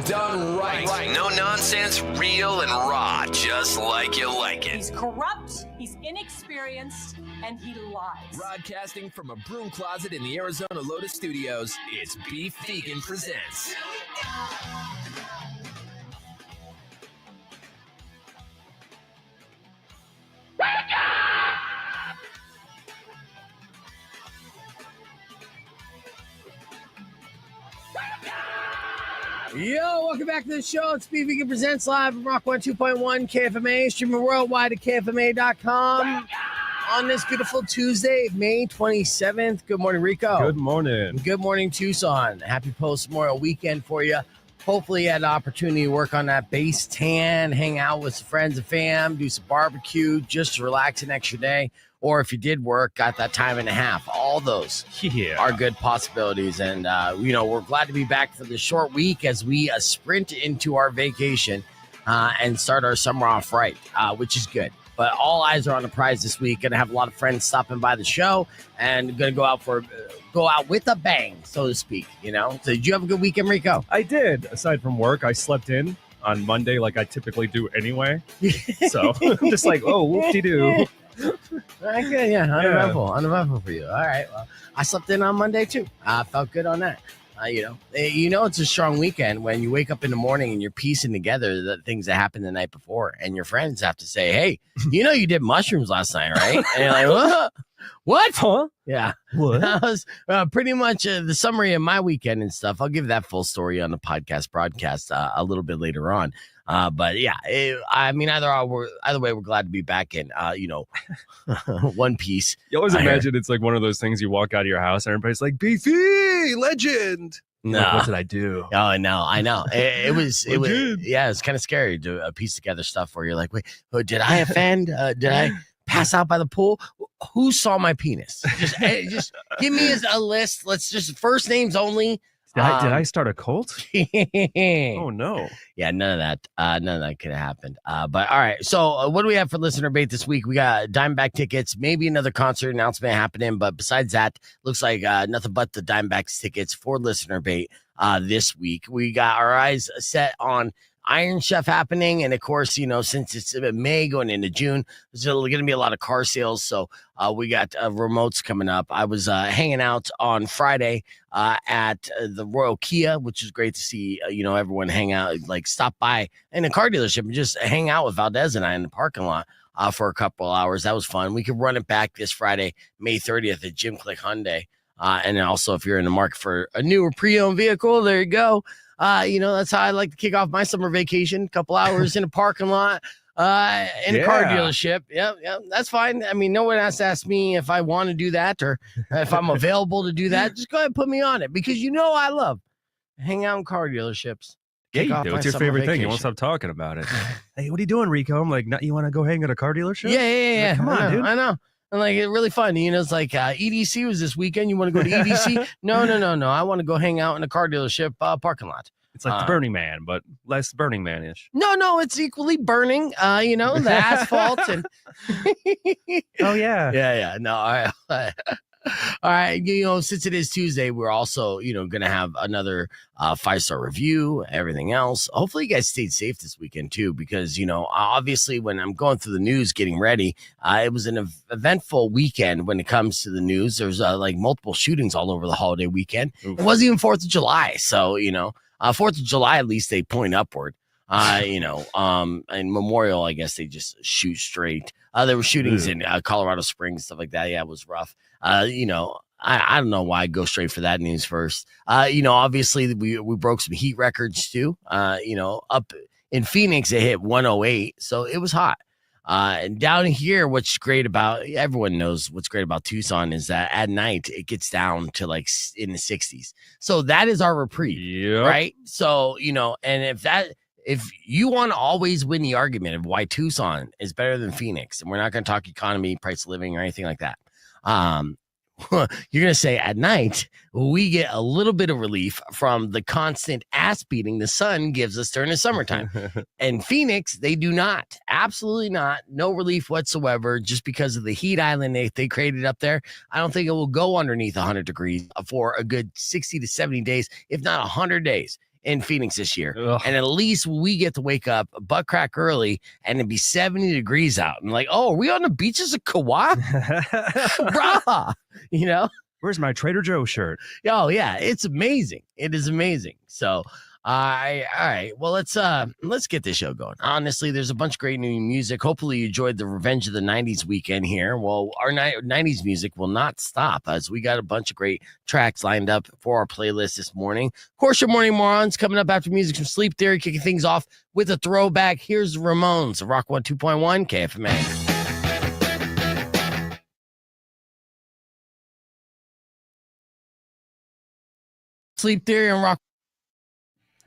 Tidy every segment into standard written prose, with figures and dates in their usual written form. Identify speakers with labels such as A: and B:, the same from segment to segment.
A: done right. No nonsense, real and raw, just like you like it.
B: He's corrupt, he's inexperienced, and he lies.
A: Broadcasting from a broom closet in the Arizona Lotus Studios, it's Beef Vegan Presents.
C: Yo, welcome back to the show. It's Beef Vegan Presents live from Rock 102.1 KFMA, streaming worldwide at KFMA.com on this beautiful Tuesday, May 27th. Good morning, Rico.
D: Good morning.
C: Good morning, Tucson. Happy post-Memorial weekend for you. Hopefully you had an opportunity to work on that base tan, hang out with some friends and fam, do some barbecue, just to relax an extra day. Or if you did work, got that time and a half. All those are good possibilities. And, we're glad to be back for the short week as we sprint into our vacation and start our summer off right, which is good. But all eyes are on the prize this week. Going to have a lot of friends stopping by the show and going to go out with a bang, so to speak, So did you have a good weekend, Rico?
D: I did. Aside from work, I slept in on Monday like I typically do anyway. So I'm just like, oh, whoop-de-doo.
C: Okay, uneventful for you. All right, well, I slept in on Monday too. I felt good on that. It's a strong weekend when you wake up in the morning and you're piecing together the things that happened the night before, and your friends have to say, "Hey, you did mushrooms last night, right?" And you're like, "What? What? Huh? Yeah, what?" That was pretty much the summary of my weekend and stuff. I'll give that full story on the broadcast a little bit later on. But yeah, either way, we're glad to be back in, one piece.
D: You always imagine it's like one of those things you walk out of your house and everybody's like, Beefy, legend.
C: No,
D: like, what did I do?
C: Oh, no, I know. It was kind of scary to piece together stuff where you're like, wait, did I offend? Did I pass out by the pool? Who saw my penis? Just give me a list. Let's just first names only.
D: Did I start a cult? Oh, no.
C: Yeah, none of that could have happened. But all right. So what do we have for listener bait this week? We got Diamondback tickets, maybe another concert announcement happening. But besides that, looks like nothing but the Diamondbacks tickets for listener bait this week. We got our eyes set on Iron Chef happening. And of course, since it's May going into June, there's going to be a lot of car sales. So we got remotes coming up. I was hanging out on Friday at the Royal Kia, which is great to see, everyone hang out, like stop by in a car dealership and just hang out with Valdez and I in the parking lot for a couple hours. That was fun. We could run it back this Friday, May 30th at Jim Click Hyundai. And also if you're in the market for a new or pre-owned vehicle, there you go. That's how I like to kick off my summer vacation. A couple hours in a parking lot, in a car dealership. Yep, that's fine. I mean, no one has to ask me if I want to do that or if I'm available to do that. Just go ahead and put me on it because I love hanging out in car dealerships.
D: Yeah, you do. It's your favorite thing. You won't stop talking about it. Hey, what are you doing, Rico? I'm like, you want to go hang at a car dealership?
C: Yeah.
D: Like, come on, dude.
C: I know. And like, it's really fun. It's like EDC was this weekend. You want to go to EDC? No. I want to go hang out in a car dealership parking lot.
D: It's like the Burning Man, but less Burning Man-ish.
C: No, it's equally burning. The asphalt and.
D: Oh yeah.
C: Yeah. No, all right. All right. Since it is Tuesday, we're also going to have another 5-star review. Everything else. Hopefully, you guys stayed safe this weekend too, because obviously, when I'm going through the news, getting ready, it was an eventful weekend when it comes to the news. There's like multiple shootings all over the holiday weekend. Oof. It wasn't even 4th of July, so 4th of July, at least they point upward. And Memorial, I guess they just shoot straight. There were shootings in Colorado Springs, stuff like that. Yeah, it was rough. I don't know why I go straight for that news first. Obviously we broke some heat records too. Up in Phoenix, it hit 108. So it was hot. And down here, everyone knows what's great about Tucson is that at night it gets down to like in the 60s. So that is our reprieve, right? So, and if you want to always win the argument of why Tucson is better than Phoenix, and we're not going to talk economy, price of living, or anything like that. You're going to say at night, we get a little bit of relief from the constant ass beating the sun gives us during the summertime. And Phoenix, they do not. Absolutely not. No relief whatsoever just because of the heat island they created up there. I don't think it will go underneath 100 degrees for a good 60 to 70 days, if not 100 days. in Phoenix this year.
D: Ugh.
C: And at least we get to wake up butt crack early and it'd be 70 degrees out. And like, oh, are we on the beaches of Kauai? Brah! You know?
D: Where's my Trader Joe shirt?
C: Oh, yeah. It's amazing. It is amazing. So, all right. Well, let's get this show going. Honestly, there's a bunch of great new music. Hopefully you enjoyed the Revenge of the 90s weekend here. Well, our 90s music will not stop as we got a bunch of great tracks lined up for our playlist this morning. Of course, your Morning Morons coming up after music from Sleep Theory, kicking things off with a throwback. Here's the Ramones, Rock 102.1 KFMA. Sleep Theory and Rock.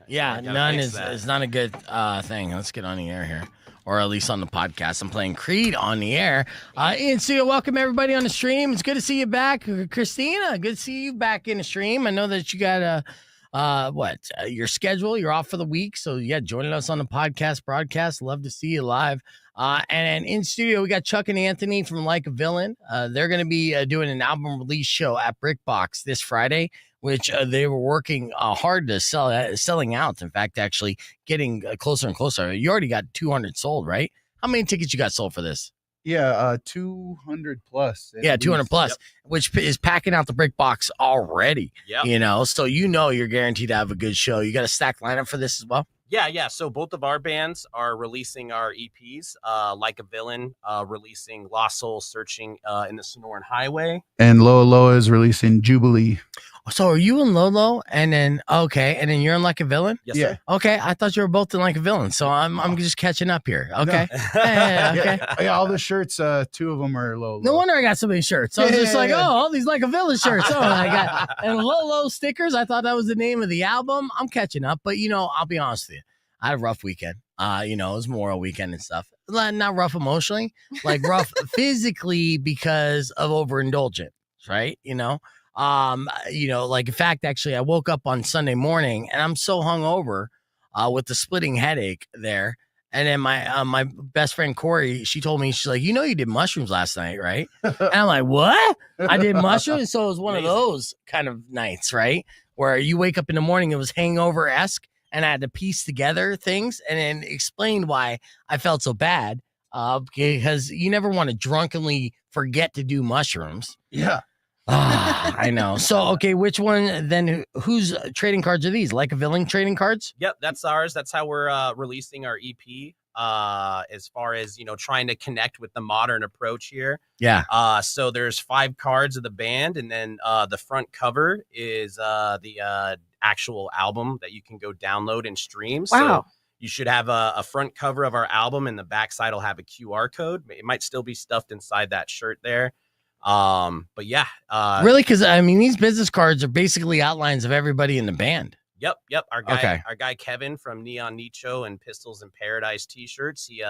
C: Yeah, none is not a good thing. Let's get on the air here, or at least on the podcast. I'm playing Creed on the air. Ian Studio, welcome everybody on the stream. It's good to see you back. Christina, good to see you back in the stream. I know that you got your schedule. You're off for the week, so yeah, joining us on the podcast broadcast. Love to see you live. And in studio, we got Chuck and Anthony from Like a Villain. They're going to be doing an album release show at BrickBox this Friday, which they were working hard to selling out. In fact, actually getting closer and closer. You already got 200 sold, right? How many tickets you got sold for this?
E: Yeah, 200 plus.
C: Yeah, 200 plus, yep. Which is packing out the BrickBox already.
F: Yeah,
C: so you're guaranteed to have a good show. You got a stacked lineup for this as well?
F: Yeah. So both of our bands are releasing our EPs. Like a Villain, releasing Lost Souls Searching in the Sonoran Highway.
E: And Loa Loa is releasing Jubilee.
C: So are you in Lolo and then you're in Like a Villain?
F: Yes, sir.
C: Okay, I thought you were both in Like a Villain, so I'm just catching up here. Okay.
E: No.
C: Okay.
E: Yeah, all the shirts, 2 of them are Loa Loa.
C: No wonder I got so many shirts. I was just like, all these Like a Villain shirts. Oh, I got and Lolo stickers. I thought that was the name of the album. I'm catching up, but I'll be honest with you. I had a rough weekend. It was Memorial weekend and stuff. Not rough emotionally, like rough physically because of overindulgence, right? Like in fact, actually, I woke up on Sunday morning and I'm so hungover with the splitting headache there. And then my best friend Corey, she told me, she's like, you did mushrooms last night, right? And I'm like, what? I did mushrooms. So it was one of those kind of nights, right? Where you wake up in the morning, it was hangover-esque. And I had to piece together things and then explain why I felt so bad. Because you never want to drunkenly forget to do mushrooms.
E: Yeah.
C: I know. So, okay, which one then? Whose trading cards are these? Like a Villain trading cards?
F: Yep, that's ours. That's how we're releasing our EP. As far as trying to connect with the modern approach here.
C: Yeah.
F: So there's 5 cards of the band, and then the front cover is the actual album that you can go download and stream.
B: Wow.
F: So you should have a front cover of our album, and the backside will have a QR code. It might still be stuffed inside that shirt there. But yeah.
C: Really? Because these business cards are basically outlines of everybody in the band.
F: Yep. Our guy Kevin from Neon Nicho and Pistols in Paradise t-shirts. He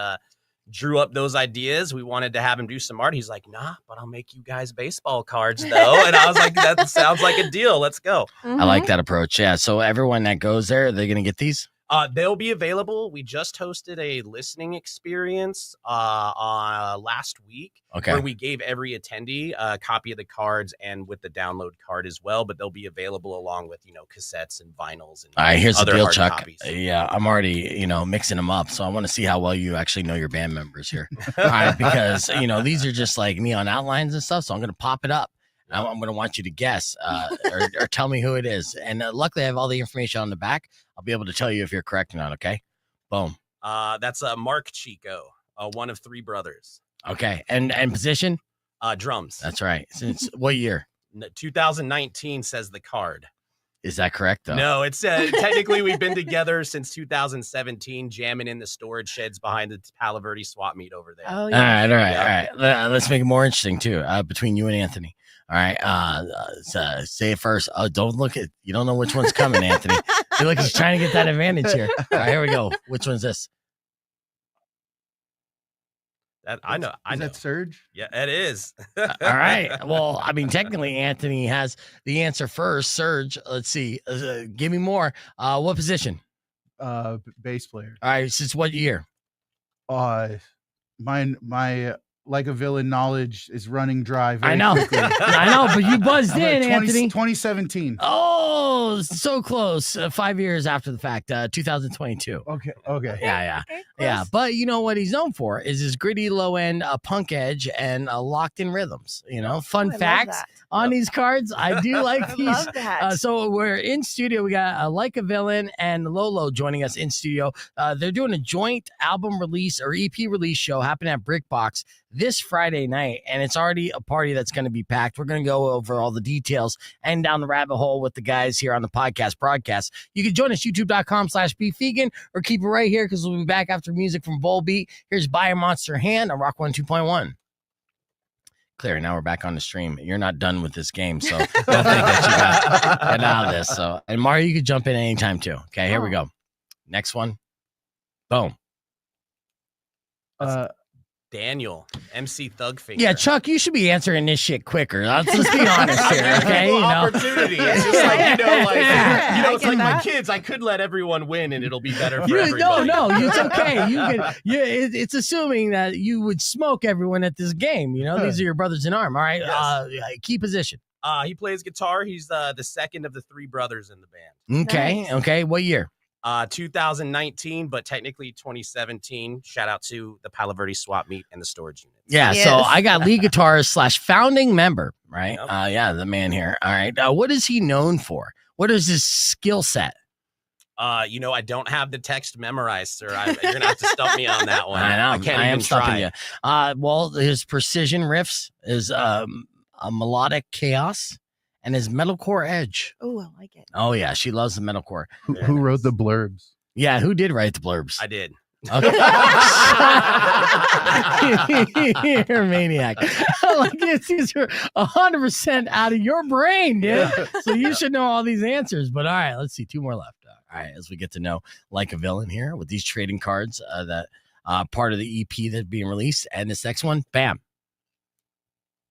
F: drew up those ideas. We wanted to have him do some art. He's like, nah, but I'll make you guys baseball cards though. And I was like, that sounds like a deal. Let's go.
B: Mm-hmm.
C: I like that approach. Yeah. So everyone that goes there, they're gonna get these.
F: They'll be available. We just hosted a listening experience last week where we gave every attendee a copy of the cards and with the download card as well. But they'll be available along with cassettes and vinyls and
C: all right, here's
F: other
C: the deal,
F: hard
C: Chuck.
F: copies.
C: Yeah, I'm already mixing them up, so I want to see how well you actually know your band members here. All right, because these are just like neon outlines and stuff, so I'm gonna pop it up. I'm going to want you to guess or tell me who it is. And luckily, I have all the information on the back. I'll be able to tell you if you're correct or not, okay? Boom.
F: That's Mark Chico, one of 3 brothers.
C: Okay. And position?
F: Drums.
C: That's right. Since what year?
F: 2019 says the card.
C: Is that correct, though?
F: No, it's technically we've been together since 2017, jamming in the storage sheds behind the Palo Verde swap meet over there.
B: Oh, yeah.
C: All right. Let's make it more interesting, too, between you and Anthony. All right. Say it first. Oh, you don't know which one's coming, Anthony. Feel like he's trying to get that advantage here. All right, here we go. Which one's this?
F: I know.
E: Is that Surge?
F: Yeah, it is.
C: All right. Well, technically, Anthony has the answer first. Surge. Let's see. Give me more. What position?
E: Bass player.
C: All right. Since what year?
E: My like a villain knowledge is running dry.
C: I know. I know, but you buzzed in, Anthony.
E: 2017.
C: Oh, so close. 5 years after the fact, 2022.
E: Okay.
C: Yeah.
G: Okay,
C: Yeah,
G: close.
C: but you know what he's known for is his gritty low end punk edge and locked in rhythms. You know, fun
G: I love
C: facts
G: that.
C: on these cards. I do like
G: I
C: these.
G: love that.
C: So we're in studio. We got Like a Villain and Lolo joining us in studio. They're doing a joint album release or EP release show happening at Brick Box this Friday night, and it's already a party that's going to be packed. We're going to go over all the details and down the rabbit hole with the guys here on the podcast broadcast. You can join us, youtube.com/beefvegan, or keep it right here because we'll be back after music from Volbeat. Here's Buy a Monster Hand on Rock 102.1. Clear. Now we're back on the stream. You're not done with this game, so don't think that you got to get out of this. So, and Mario, you could jump in anytime too. Okay, here we go. Next one. Boom.
F: Daniel, MC Thugfinger.
C: Yeah, Chuck, you should be answering this shit quicker. Let's be honest here, okay?
F: Well, opportunity. It's just like,
G: Yeah,
F: it's
G: I
F: like
G: get
F: my
G: that.
F: kids. I could let everyone win, and it'll be better for everybody.
C: It's okay. You can. It's assuming that you would smoke everyone at this game. You know, these are your brothers in arm. All right.
F: Yes.
C: Key position.
F: He plays guitar. He's the second of the three brothers in the band.
C: Okay.
G: Nice.
C: Okay. What year?
F: 2019, but technically 2017. Shout out to the Palo Verde Swap Meet and the storage units.
C: Yeah.
G: Yes.
C: So I got lead guitarist / founding member. Right.
F: Yep.
C: Yeah. The man here. All right. What is he known for? What is his skill set?
F: I don't have the text memorized, sir. You're gonna have to stump me on that one.
C: I know.
F: I can't
C: I
F: even
C: am stumping
F: try.
C: you. Well, his precision riffs is a melodic chaos and his metalcore edge.
G: Oh, I like it.
C: Oh yeah, she loves the metalcore.
E: Who wrote the blurbs?
C: Yeah, who did write the blurbs?
F: I did.
C: Okay. You're a maniac. Like these are 100% out of your brain, dude. So you should know all these answers. But all right, let's see. 2 more left. All right, as we get to know Like a Villain here with these trading cards that part of the EP that's being released. And this next one, bam.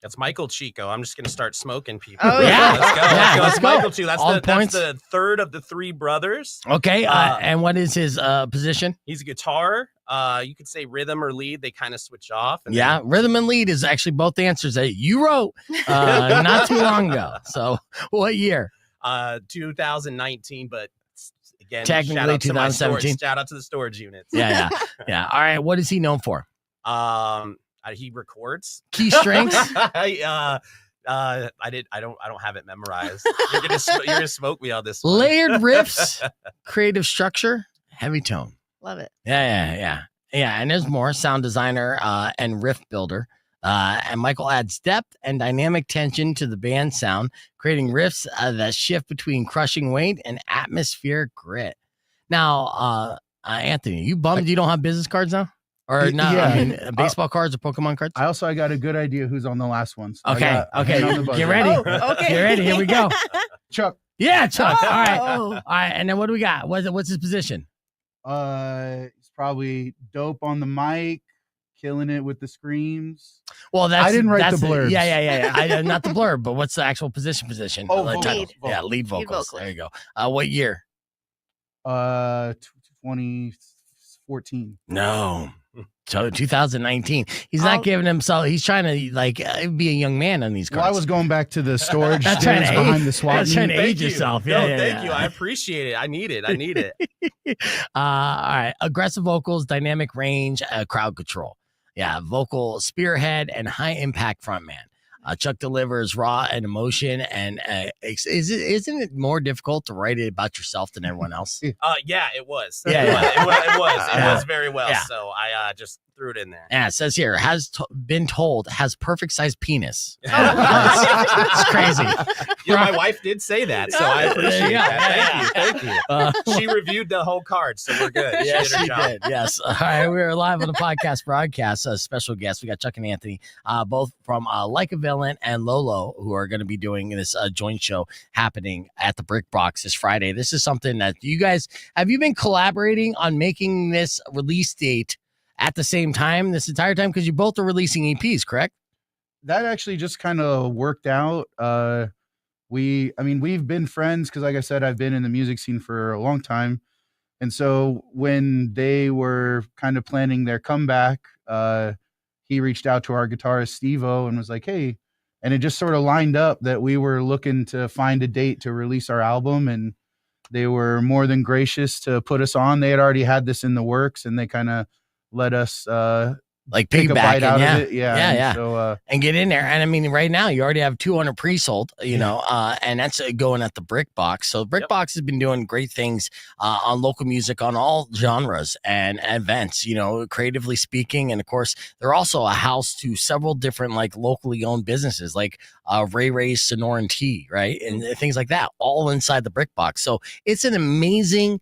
F: That's Michael Chico. I'm just gonna start smoking people.
G: Oh,
C: yeah.
F: Let's go.
C: Yeah,
F: That's
C: let's go.
F: Michael Chico.
C: All
F: That's
C: points.
F: the third of the three brothers.
C: Okay. And what is his position?
F: He's a guitar. You could say rhythm or lead. They kind of switch off. And
C: Yeah, rhythm and lead is actually both the answers that you wrote not too long ago. So what year?
F: 2019, but again,
C: Technically
F: shout out to my
C: 2017.
F: shout out to the storage units.
C: Yeah. All right. What is he known for?
F: He records
C: Key strengths.
F: I don't have it memorized. You're gonna smoke me on this one.
C: Layered riffs, creative structure, heavy tone.
G: Love it.
C: Yeah. And there's more. Sound designer and riff builder. And Michael adds depth and dynamic tension to the band sound, creating riffs that shift between crushing weight and atmospheric grit. Now, Anthony, you bummed you don't have business cards now? Or not?
E: Yeah.
C: I mean, baseball cards or Pokemon cards?
E: I got a good idea who's on the last one. So
C: Okay.
E: hand on the buzzer.
C: Get ready.
G: Oh, okay.
C: Get ready. Here we go.
E: Chuck.
C: Yeah, Chuck. All right.
G: Oh.
C: All right. And then what do we got? What's his position?
E: He's probably dope on the mic, killing it with the screams.
C: Well,
E: I didn't write
C: that's
E: the blurbs.
C: Yeah. Not the blurb, but what's the actual position?
E: Oh,
C: The
E: vocals.
C: title.
G: Lead.
C: Yeah, lead vocals.
G: vocals.
C: There you go. What year?
E: 2014.
C: No. So 2019. He's not giving himself. He's trying to be a young man on these cards.
E: Well, I was going back to the storage
C: That's
E: stands
C: trying to
E: behind
C: age-
E: the swap
C: that's trying
E: meet.
C: to age
F: Thank you.
C: yourself.
F: No,
C: Yeah,
F: thank you.
C: yeah.
F: I appreciate it. I need it.
C: All right. Aggressive vocals, dynamic range, crowd control. Yeah. Vocal spearhead and high impact frontman. Chuck delivers raw and emotion. And isn't it more difficult to write it about yourself than everyone else?
F: Yeah, it was.
C: Yeah,
F: It was
C: Yeah.
F: very well.
C: Yeah.
F: So I just threw it in there.
C: Yeah, it says here, been told has perfect sized penis. It's crazy.
F: My wife did say that, so I appreciate
C: Yeah,
F: that. Thank you. She reviewed the whole card, so we're good.
C: Yes,
F: she did her
C: she
F: job.
C: did. Yes. All right. We're live on the podcast broadcast. Special guests. We got Chuck and Anthony, both from Like a Villain and Lolo, who are going to be doing this joint show happening at the Brick Box this Friday. This is something that you guys have you been collaborating on making this release date at the same time this entire time? Because you both are releasing EPs, correct?
E: That actually just kind of worked out. We've been friends because, like I said, I've been in the music scene for a long time. And so when they were kind of planning their comeback, he reached out to our guitarist Steve-O and was like, hey, and it just sort of lined up that we were looking to find a date to release our album, and they were more than gracious to put us on. They had already had this in the works, and they kind of let us
C: like
E: take a bite out of it.
C: Yeah.
E: So,
C: and get in there. And I mean, right now you already have 200 pre-sold, and that's going at the Brick Box. So Brick Box has been doing great things on local music on all genres and events, creatively speaking. And of course, they're also a house to several different like locally owned businesses like Ray Ray's Sonoran Tea, right? And things like that, all inside the Brick Box. So it's an amazing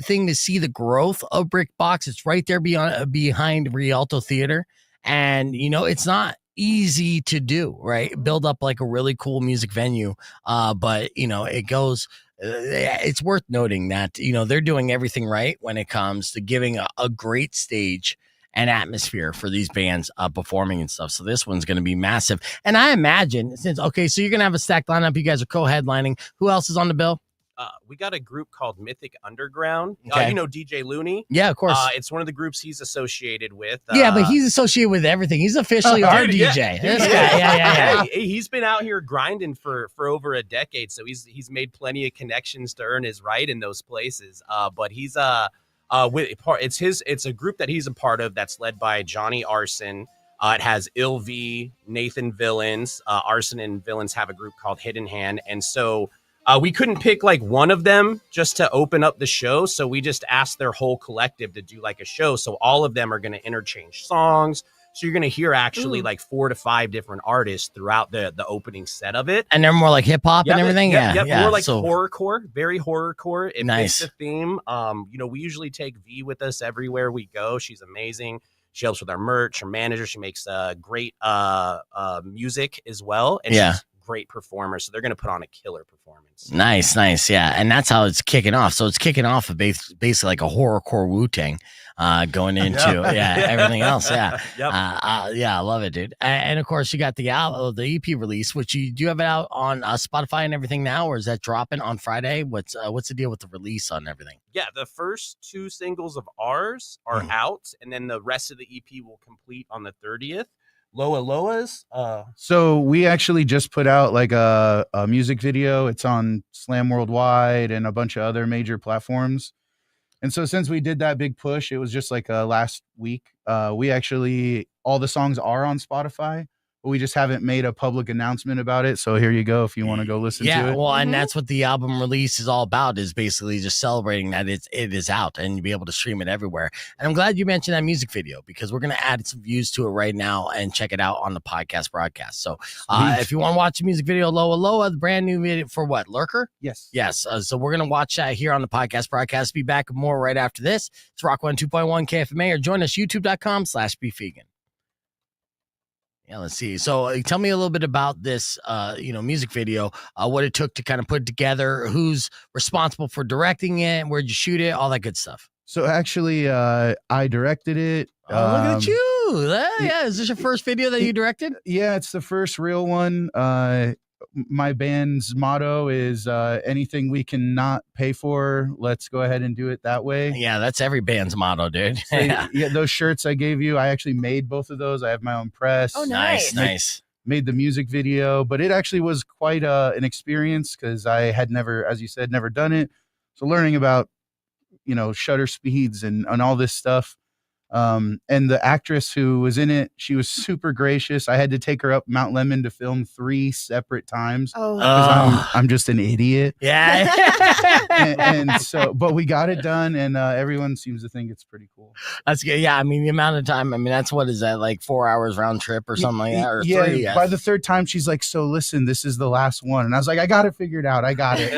C: thing to see the growth of Brick Box. It's right there behind Rialto Theater. And, it's not easy to do, right? Build up like a really cool music venue. But, it goes, it's worth noting that, they're doing everything right when it comes to giving a great stage and atmosphere for these bands performing and stuff. So this one's going to be massive. And I imagine so you're going to have a stacked lineup. You guys are co-headlining. Who else is on the bill?
F: We got a group called Mythic Underground.
C: Okay.
F: DJ Looney.
C: Yeah, of course.
F: It's one of the groups he's associated with.
C: Yeah, but he's associated with everything. He's officially our DJ.
F: Yeah.
C: This guy, yeah.
F: He's been out here grinding for over a decade, so he's made plenty of connections to earn his right in those places. But he's it's a group that he's a part of that's led by Johnny Arson. It has Ill V, Nathan Villains. Arson and Villains have a group called Hidden Hand, and so. We couldn't pick like one of them just to open up the show. So we just asked their whole collective to do like a show. So all of them are going to interchange songs. So you're going to hear actually like 4 to 5 different artists throughout the opening set of it.
C: And they're more like hip hop and everything. Yeah.
F: More like horrorcore, very horrorcore. It
C: nice.
F: fits the theme. We usually take V with us everywhere we go. She's amazing. She helps with our merch, her manager. She makes great music as well. And she's great performer, so they're going to put on a killer performance.
C: Nice, yeah, and that's how it's kicking off. So it's kicking off with basically like a horrorcore Wu-Tang going into everything else. Yeah, I love it, dude. And of course, you got the EP release, which you do have it out on Spotify and everything now, or is that dropping on Friday? What's the deal with the release on everything?
F: Yeah, the first 2 singles of ours are out, and then the rest of the EP will complete on the 30th. Loa's.
E: So we actually just put out like a music video. It's on Slam Worldwide and a bunch of other major platforms. And so since we did that big push, it was just like last week. We actually, all the songs are on Spotify, but we just haven't made a public announcement about it. So here you go if you want to go listen to it.
C: Yeah, well, and that's what the album release is all about, is basically just celebrating that it is out and you'll be able to stream it everywhere. And I'm glad you mentioned that music video, because we're going to add some views to it right now and check it out on the podcast broadcast. So if you want to watch the music video, Loa, the brand new video for what? Lurker?
E: Yes.
C: So we're going to watch that here on the podcast broadcast. Be back with more right after this. It's Rock 102.1 KFMA, or join us youtube.com/BeFegan. Yeah, let's see. So tell me a little bit about this, music video, what it took to kind of put it together, who's responsible for directing it, where'd you shoot it, all that good stuff.
E: So actually, I directed it.
C: Look at you. Is this your first video that you directed?
E: Yeah, it's the first real one. My band's motto is anything we cannot pay for, let's go ahead and do it that way.
C: Yeah, that's every band's motto, dude.
E: So, yeah, those shirts I gave you, I actually made both of those. I have my own press.
G: Oh, nice.
E: Made the music video, but it actually was quite an experience because I had never, as you said, never done it. So learning about, shutter speeds and all this stuff. And the actress who was in it, she was super gracious. I had to take her up Mount Lemon to film 3 separate times because I'm just an idiot.
C: Yeah.
E: and so, but we got it done, and everyone seems to think it's pretty cool.
C: That's good. Yeah, I mean, the amount of time. I mean, that's what is that, like 4 hours round trip or something like that, or 3?
E: Yeah. By the 3rd time, she's like, "So listen, this is the last one," and I was like, "I got it figured out. I got it."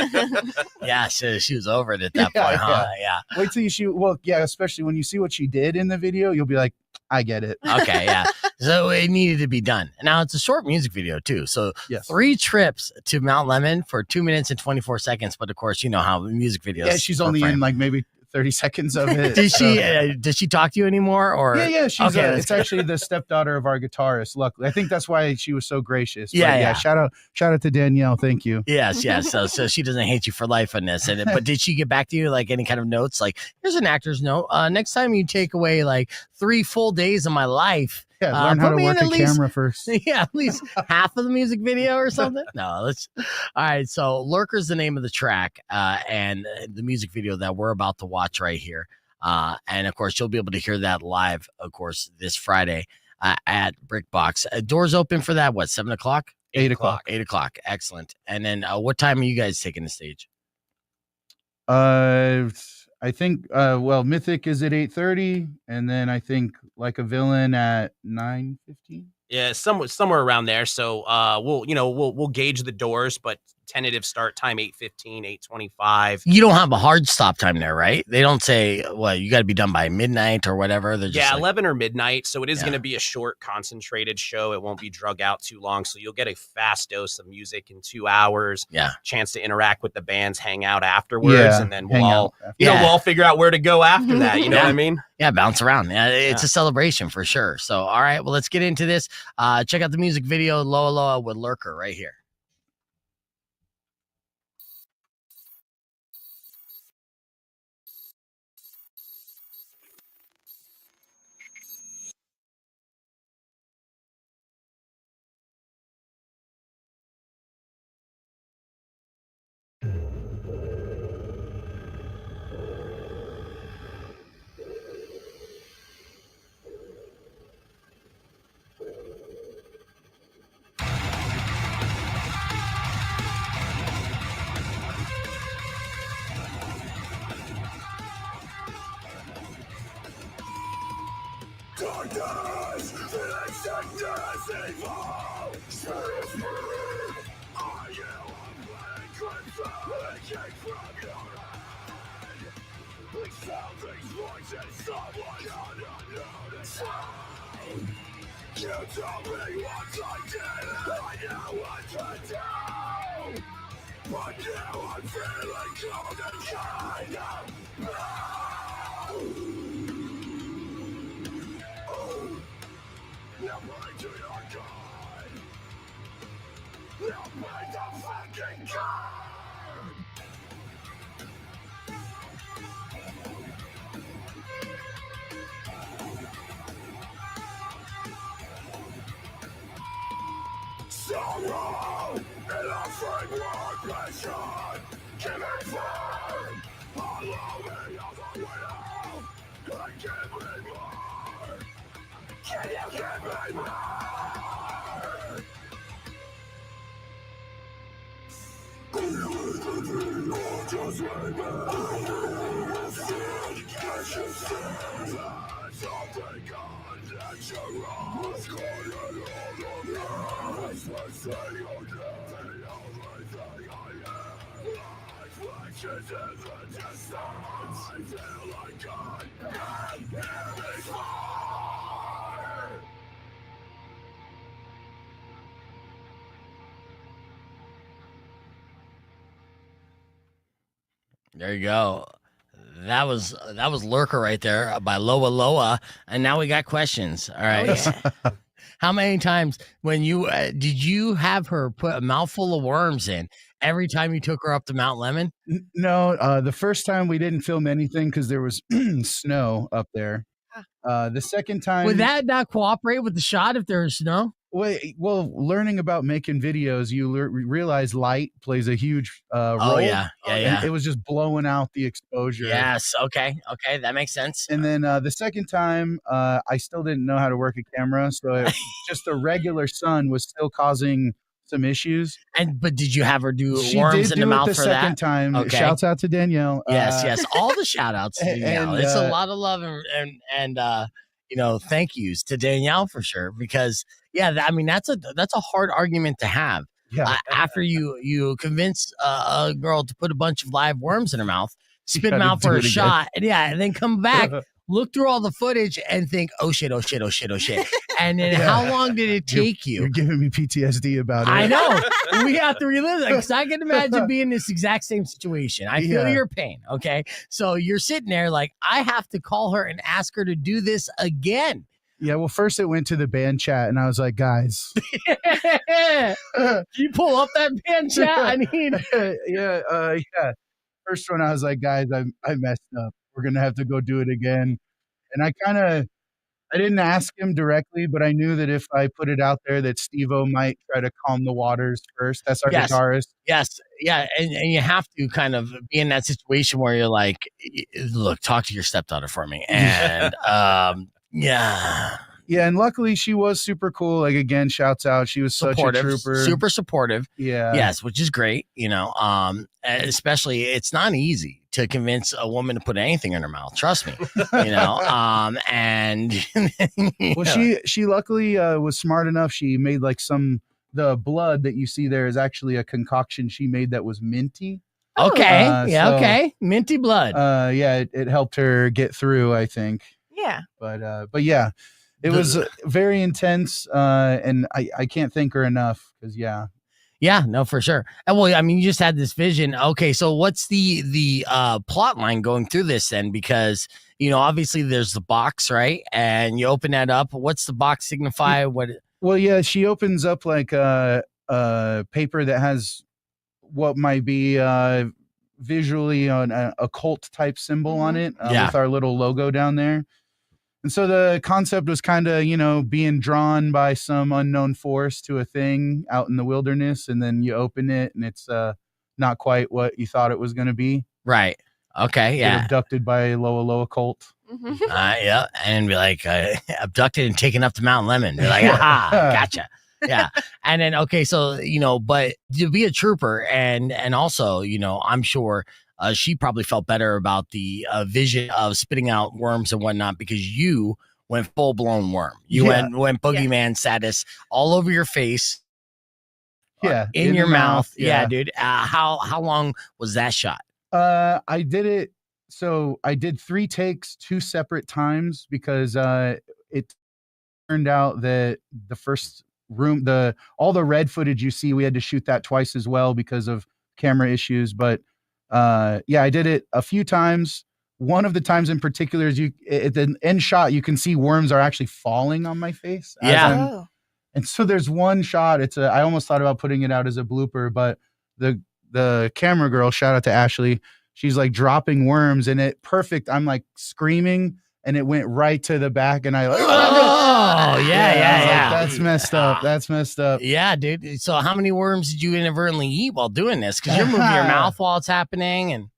C: Yeah, she was over it at that point, huh? Yeah.
E: Wait till you see. Well, yeah, especially when you see what she did in the video, you'll be like, I get it.
C: Okay, yeah. So it needed to be done. Now it's a short music video too. So 3 trips to Mount Lemon for 2 minutes and 24 seconds. But of course, you know how music videos.
E: Yeah, she's only in like maybe 30 seconds of it.
C: Does she talk to you anymore? Or
E: she's it's actually the stepdaughter of our guitarist. Luckily, I think that's why she was so gracious. But
C: yeah.
E: Shout out to Danielle. Thank you.
C: Yes. So she doesn't hate you for life on this. But did she get back to you like any kind of notes? Like, here's an actor's note. Next time you take away like 3 full days of my life,
E: Yeah, learn how to work a camera first.
C: Yeah, at least half of the music video or something. No, let's. All right, so Lurker's the name of the track, and the music video that we're about to watch right here. And of course, you'll be able to hear that live, of course, this Friday at Brickbox. Doors open for that. What, 7 o'clock?
E: 8 o'clock.
C: 8 o'clock. Excellent. And then, what time are you guys taking the stage?
E: I think Mythic is at 8:30, and then I think Like a Villain at 9:15.
F: Yeah, somewhere around there. So we'll gauge the doors, but tentative start time 8:15, 8:25.
C: You don't have a hard stop time there, right? They don't say, well, you got to be done by midnight or whatever. They're just
F: 11 or midnight. So it is going to be a short, concentrated show. It won't be drug out too long. So you'll get a fast dose of music in 2 hours.
C: Yeah.
F: Chance to interact with the bands, hang out afterwards, and then we'll
C: we'll
F: all figure out where to go after that. You know what I mean?
C: Yeah, bounce around. Yeah, it's a celebration for sure. So, all right, well, let's get into this. Check out the music video, Loa Loa with Lurker right here. There you go. That was Lurker right there by Loa Loa, and now we got questions. All right.
G: Oh, yeah.
C: How many times when you did you have her put a mouthful of worms in every time you took her up to Mount Lemon?
E: No, the first time we didn't film anything because there was snow up there. The second time,
C: Would that not cooperate with the shot if there was snow?
E: Well, learning about making videos, you realize light plays a huge role.
C: Oh yeah.
E: And it was just blowing out the exposure.
C: Yes. Okay, that makes sense.
E: And then the second time, I still didn't know how to work a camera, so just the regular sun was still causing some issues.
C: But did you have her do worms in the mouth for that?
E: Second time.
C: Okay.
E: Shouts out to Danielle.
C: Yes. All the shout outs to Danielle.
E: And,
C: it's a lot of love and thank yous to Danielle for sure, because that's a hard argument to have.
E: Yeah.
C: After you convince a girl to put a bunch of live worms in her mouth, spit them out for a shot, and then come back, look through all the footage and think, oh shit. And then how long did it take you?
E: You're giving me PTSD about it.
C: I know. We have to relive it because I can imagine being in this exact same situation. I feel your pain. Okay. So you're sitting there like, I have to call her and ask her to do this again.
E: Yeah, well, first it went to the band chat, and I was like, guys.
C: You pull up that band chat? I mean.
E: Yeah. First one, I was like, guys, I messed up. We're going to have to go do it again. And I kind of I didn't ask him directly, but I knew that if I put it out there that Steve-O might try to calm the waters first. That's our guitarist.
C: Yes. Yeah. And you have to kind of be in that situation where you're like, look, talk to your stepdaughter for me. And yeah.
E: Yeah, and luckily she was super cool. Like, again, shouts out. She was supportive, such a trooper.
C: Super supportive.
E: Yeah.
C: Yes, which is great. Especially it's not easy to convince a woman to put anything in her mouth. Trust me. And
E: she luckily was smart enough. She made like the blood that you see there is actually a concoction she made that was minty.
C: Okay. Okay. Minty blood.
E: It helped her get through, I think.
G: Yeah.
E: But yeah. It was very intense, and I can't thank her enough because
C: Yeah, no, for sure. And well, I mean, you just had this vision. Okay, so what's the plot line going through this then? Because obviously there's the box, right? And you open that up. What's the box signify? What?
E: Well, yeah, she opens up like a paper that has what might be visually an occult type symbol on it with our little logo down there. And so the concept was kind of, being drawn by some unknown force to a thing out in the wilderness. And then you open it and it's not quite what you thought it was going to be.
C: Right. Okay. Yeah.
E: Get abducted by a Loa cult.
C: Yeah. And be like, abducted and taken up to Mount Lemon. They're like, aha, gotcha. Yeah. And then, okay. So, but to be a trooper and also, I'm sure she probably felt better about the vision of spitting out worms and whatnot because you went full blown worm. You went boogeyman status all over your face.
E: Yeah.
C: In your mouth. Yeah, dude. How long was that shot?
E: I did it. So I did 3 takes 2 separate times because it turned out that the first room, all the red footage you see, we had to shoot that twice as well because of camera issues. But I did it a few times. One of the times in particular is at the end shot, you can see worms are actually falling on my face.
C: Yeah.
E: And so there's one shot. I almost thought about putting it out as a blooper, but the camera girl, shout out to Ashley, she's like dropping worms and perfect. I'm like screaming and it went right to the back and I like,
C: yeah.
E: That's messed up. That's messed up.
C: Yeah, dude. So how many worms did you inadvertently eat while doing this? Because you're moving your mouth while it's happening. And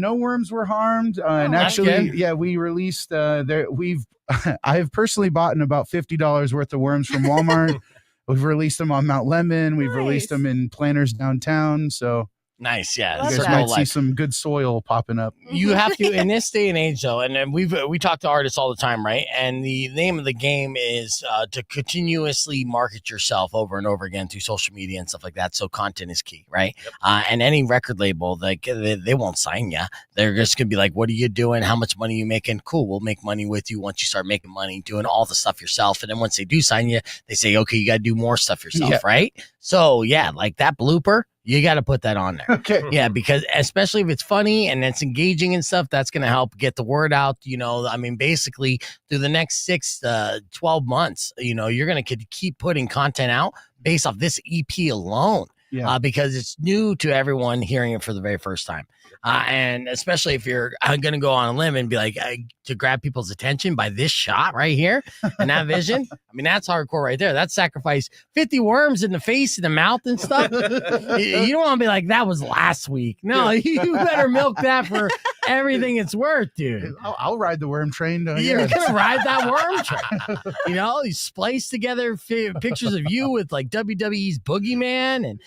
E: no worms were harmed. And actually, we released I've personally bought in about $50 worth of worms from Walmart. We've released them on Mount Lemon. We've released them in planters downtown. So
C: nice, yeah.
E: You guys might see some good soil popping up.
C: You have to in this day and age, though, and we talk to artists all the time, right? And the name of the game is to continuously market yourself over and over again through social media and stuff like that. So content is key, right? Yep. And any record label, like they won't sign you. They're just gonna be like, "What are you doing? How much money are you making? Cool, we'll make money with you once you start making money doing all the stuff yourself." And then once they do sign you, they say, "Okay, you got to do more stuff yourself," right? So like that blooper. You got to put that on there.
E: Okay.
C: Yeah, because especially if it's funny and it's engaging and stuff, that's going to help get the word out. I mean, basically through the next 6 to 12 months, you're going to keep putting content out based off this EP alone. Yeah. Because it's new to everyone hearing it for the very first time. And especially if you're going to go on a limb and be like, to grab people's attention by this shot right here and that vision. I mean, that's hardcore right there. That's sacrifice 50 worms in the face and the mouth and stuff. You don't want to be like, that was last week. No, you better milk that for everything it's worth, dude.
E: I'll ride the worm train.
C: You're going to ride that worm train. You splice together pictures of you with like WWE's Boogeyman and,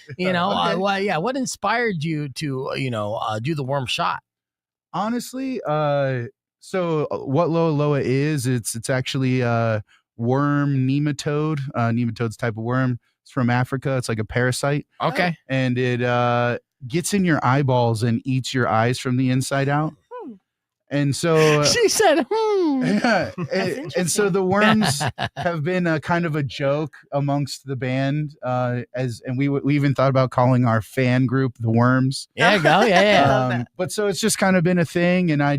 C: what inspired you to, do the worm shot?
E: Honestly, so what Loa is, it's actually a worm nematode. Nematode's type of worm. It's from Africa. It's like a parasite.
C: Okay.
E: And it gets in your eyeballs and eats your eyes from the inside out. And so
C: she said,
E: Yeah, and so the worms have been a kind of a joke amongst the band, we even thought about calling our fan group the Worms.
C: Yeah, go, yeah.
E: But so it's just kind of been a thing, and I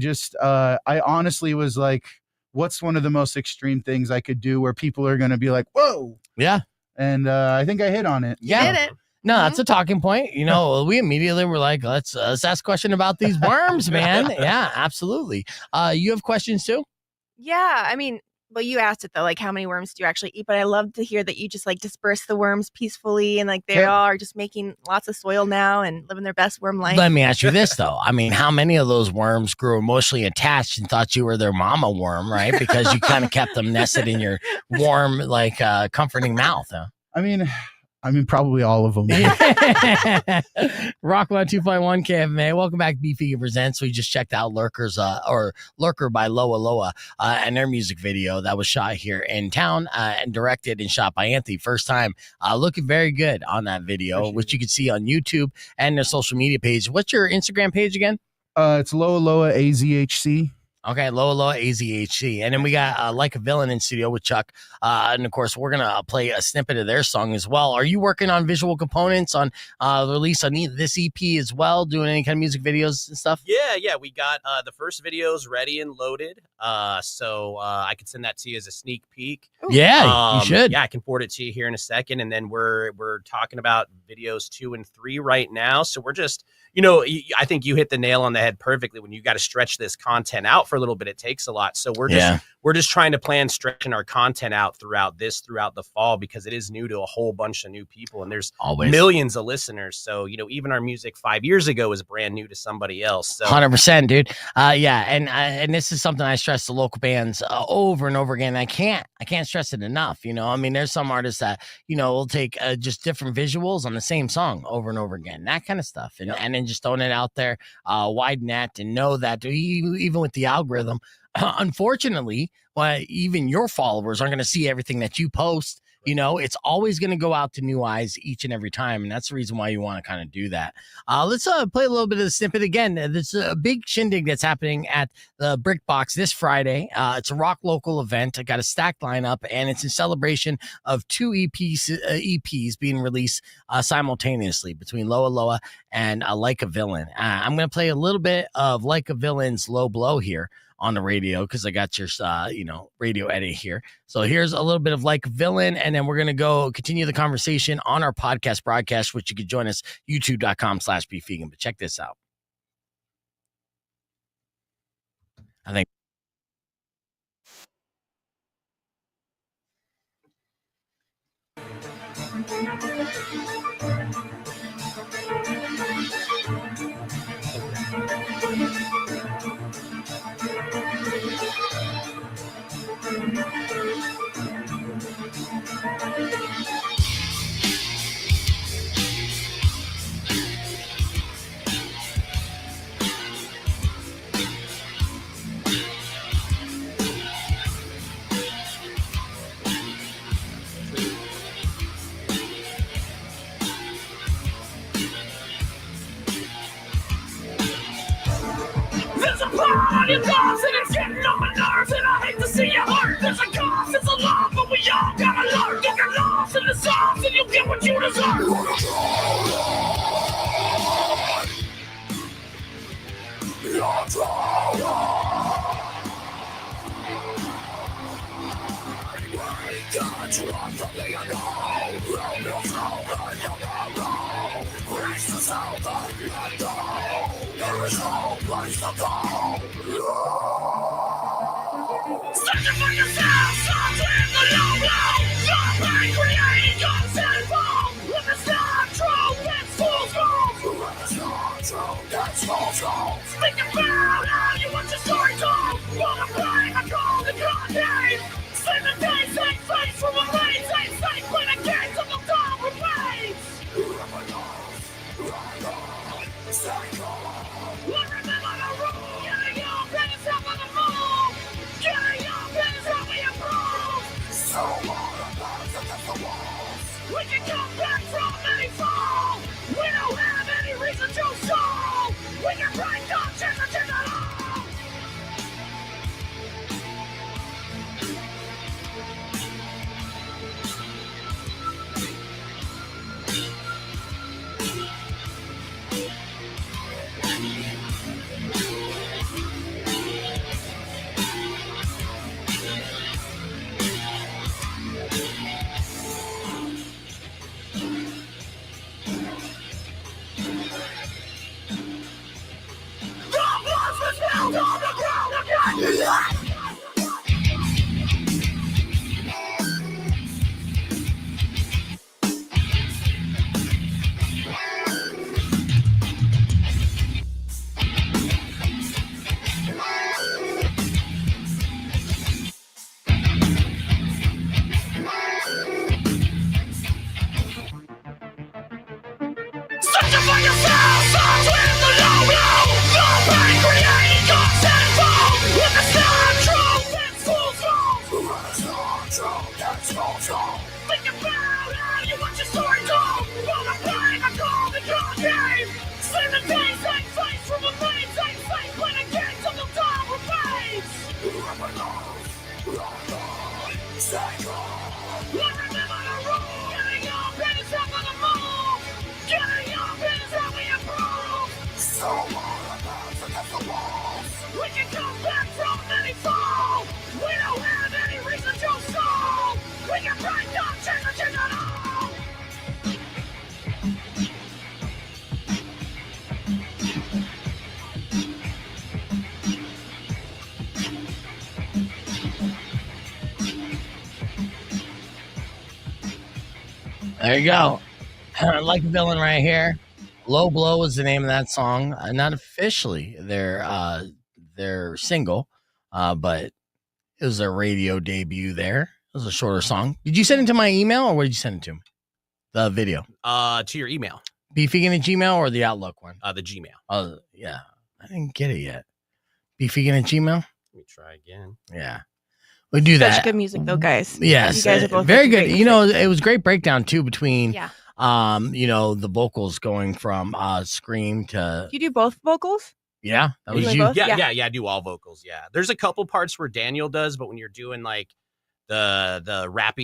E: honestly was like, what's one of the most extreme things I could do where people are going to be like, whoa,
C: yeah,
E: and I think I hit on it.
C: Yeah.
G: You did it.
C: No, that's a talking point. We immediately were like, let's ask a question about these worms, man. Yeah, absolutely. You have questions too?
G: Yeah, I mean, Well, you asked it though, like how many worms do you actually eat? But I love to hear that you just like disperse the worms peacefully and like they all are just making lots of soil now and living their best worm life.
C: Let me ask you this though. I mean, how many of those worms grew emotionally attached and thought you were their mama worm, right? Because you kind of kept them nested in your warm, like comforting mouth, huh?
E: I mean, probably all of them.
C: Rock 102.1 KFMA. Welcome back to Beefy Presents. We just checked out Lurker by Loa Loa and their music video that was shot here in town and directed and shot by Anthony. First time. Looking very good on that video, which you can see on YouTube and their social media page. What's your Instagram page again?
E: It's Loa Loa AZHC.
C: Okay, Loa Loa AZHC. And then we got Like a Villain in studio with Chuck. And of course, we're going to play a snippet of their song as well. Are you working on visual components on the release on this EP as well, doing any kind of music videos and stuff?
F: Yeah. We got the first videos ready and loaded. So I can send that to you as a sneak peek.
C: Yeah, you should.
F: Yeah, I can forward it to you here in a second. And then we're talking about videos 2 and 3 right now. So we're just, I think you hit the nail on the head perfectly. When you got to stretch this content out for a little bit, it takes a lot. So we're just trying to plan stretching our content out throughout the fall, because it is new to a whole bunch of new people, and there's millions of listeners. So even our music 5 years ago was brand new to somebody else. So
C: 100%, dude. And this is something I stress to local bands over and over again. I can't stress it enough. I mean, there's some artists that will take just different visuals on the same song over and over again, that kind of stuff, and then just throwing it out there, wide net, and know that even with the algorithm, unfortunately, even your followers aren't going to see everything that you post. It's always going to go out to new eyes each and every time. And that's the reason why you want to kind of do that. Let's play a little bit of the snippet again. There's a big shindig that's happening at the Brick Box this Friday. It's a rock local event. I got a stacked lineup, and it's in celebration of 2 EPs being released simultaneously between Loa Loa and Like a Villain. I'm going to play a little bit of Like a Villain's Low Blow here on the radio, because I got your, radio edit here. So here's a little bit of Like a Villain, and then we're going to continue the conversation on our podcast broadcast, which you could join us, youtube.com/beefvegan. But check this out. I think.
H: On your dogs and it's getting on my nerves, and I hate to see you hurt. There's a cost, it's a law, but we all gotta learn. You get lost in the songs and you'll get what you deserve. Searching for yourself, songs in the low blow. Your brain creating guns and balls. If it's not true, it's fool's gold. If it's not true, that's fool's gold. Think about how you want your story told. Wanna play a golden god game. Save the day, same face from a rain. Same fate when the gates of the dawn remains. Remember the rule. Getting up and it's up on the moon. Getting up and it's up on your We can come back from any fall. We don't have any reason to stall. We can break down, change it all.
C: There you go. Like a villain right here. Low Blow is the name of that song. Not officially their single, but it was their radio debut there. It was a shorter song. Did you send it to my email or what did you send it to me? The video.
F: To your email.
C: Beefegan at Gmail or the Outlook one?
F: The Gmail.
C: Oh, yeah. I didn't get it yet. Beefegan at Gmail?
F: Let me try again.
C: Yeah. We do that.
G: Such good music, though, guys.
C: Yes.
G: You guys are both
C: very good.
G: great
C: You know, it was great breakdown, too, between,
G: yeah.
C: the vocals going from scream to.
G: You do both vocals?
C: Yeah. That was
G: doing
C: you.
G: both?
F: Yeah, I do all vocals. Yeah. There's a couple parts where Daniel does, but when you're doing like the rap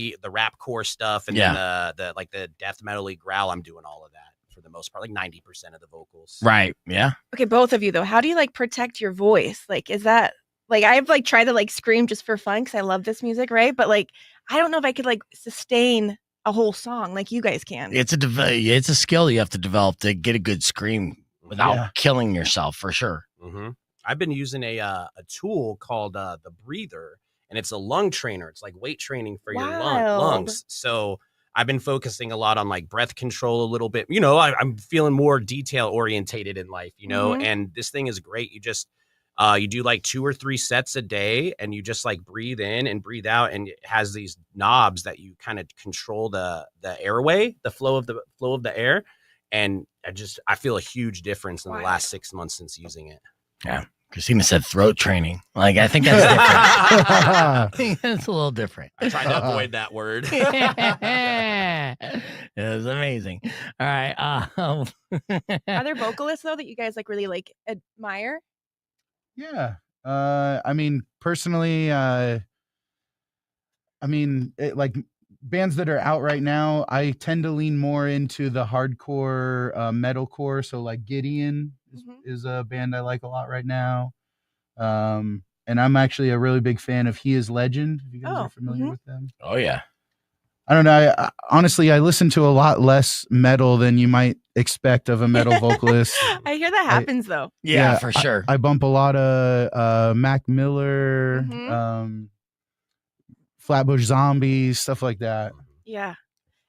F: core stuff and then the death metal-y growl, I'm doing all of that for the most part, like 90% of the vocals.
C: Right. Yeah.
G: Okay, both of you, though. How do you like protect your voice? Like, is that like I've like tried to like scream just for fun because I love this music, right? But like, I don't know if I could like sustain a whole song like you guys can.
C: It's a skill you have to develop to get a good scream without killing yourself, for sure.
F: Mm-hmm. I've been using a tool called the breather, and it's a lung trainer. It's like weight training for your lungs. So I've been focusing a lot on like breath control a little bit. You know, I'm feeling more detail orientated in life, you know, and this thing is great. You just you do like 2 or 3 sets a day and you just like breathe in and breathe out, and it has these knobs that you kind of control the airway, the flow of the air. And I feel a huge difference in the last 6 months since using it.
C: Yeah. Christina said throat training. Like, I think that's different. I think that's a little different.
F: I tried to avoid that word.
C: It was amazing. All right.
G: Are there vocalists though that you guys like really like admire?
E: Yeah. I mean, personally, like bands that are out right now, I tend to lean more into the hardcore metalcore. So like Gideon is a band I like a lot right now. And I'm actually a really big fan of He Is Legend. If you guys are familiar with them.
C: Oh, yeah.
E: I don't know. Honestly, I listen to a lot less metal than you might expect of a metal vocalist.
G: I hear that happens though.
C: Yeah, for sure.
E: I bump a lot of Mac Miller, Flatbush Zombies, stuff like that.
G: Yeah.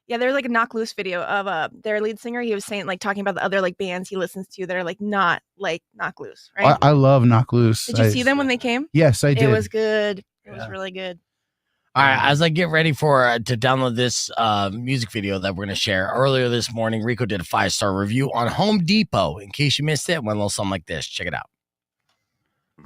G: Yeah, there's like a Knock Loose video of their lead singer. He was saying, like, talking about the other like bands he listens to that are like not like Knock Loose, right?
E: I love Knock Loose.
G: Did you see them when they came?
E: Yes, I did.
G: It was good. It was really good.
C: All right, as I get ready to download this music video that we're going to share, earlier this morning, Rico did a 5-star review on Home Depot. In case you missed it, went a little something like this. Check it out.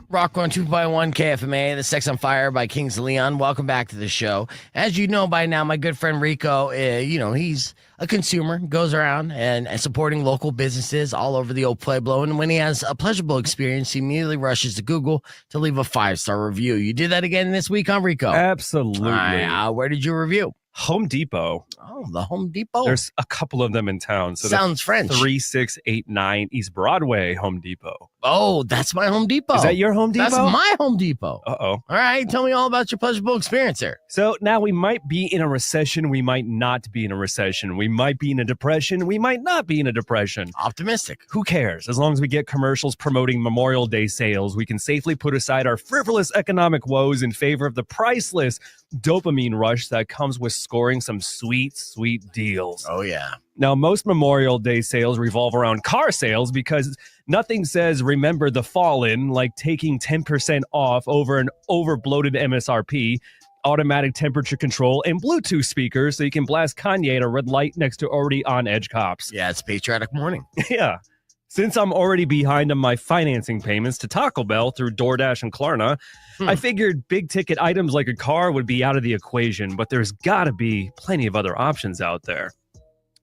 C: Rock 102.1 KFMA, The Sex on Fire by Kings of Leon. Welcome back to the show. As you know by now, my good friend Rico, he's a consumer, goes around and supporting local businesses all over the old Pueblo. And when he has a pleasurable experience, he immediately rushes to Google to leave a 5-star review. You did that again this week, huh, Rico?
D: Absolutely.
C: Where did you review?
D: Home Depot.
C: Oh, the Home Depot.
D: There's a couple of them in town. So
C: sounds French.
D: 3689 East Broadway Home Depot.
C: Oh, that's my Home Depot.
D: Is that your Home Depot?
C: That's my Home Depot.
D: Uh-oh.
C: All right, tell me all about your pleasurable experience there.
D: So now we might be in a recession. We might not be in a recession. We might be in a depression. We might not be in a depression.
C: Optimistic.
D: Who cares? As long as we get commercials promoting Memorial Day sales, we can safely put aside our frivolous economic woes in favor of the priceless dopamine rush that comes with scoring some sweet, sweet deals.
C: Oh, yeah.
D: Now, most Memorial Day sales revolve around car sales because nothing says remember the fallen like taking 10% off over an over-bloated MSRP, automatic temperature control, and Bluetooth speakers so you can blast Kanye at a red light next to already on-edge cops.
C: Yeah, it's patriotic morning.
D: Yeah. Since I'm already behind on my financing payments to Taco Bell through DoorDash and Klarna, I figured big-ticket items like a car would be out of the equation, but there's got to be plenty of other options out there.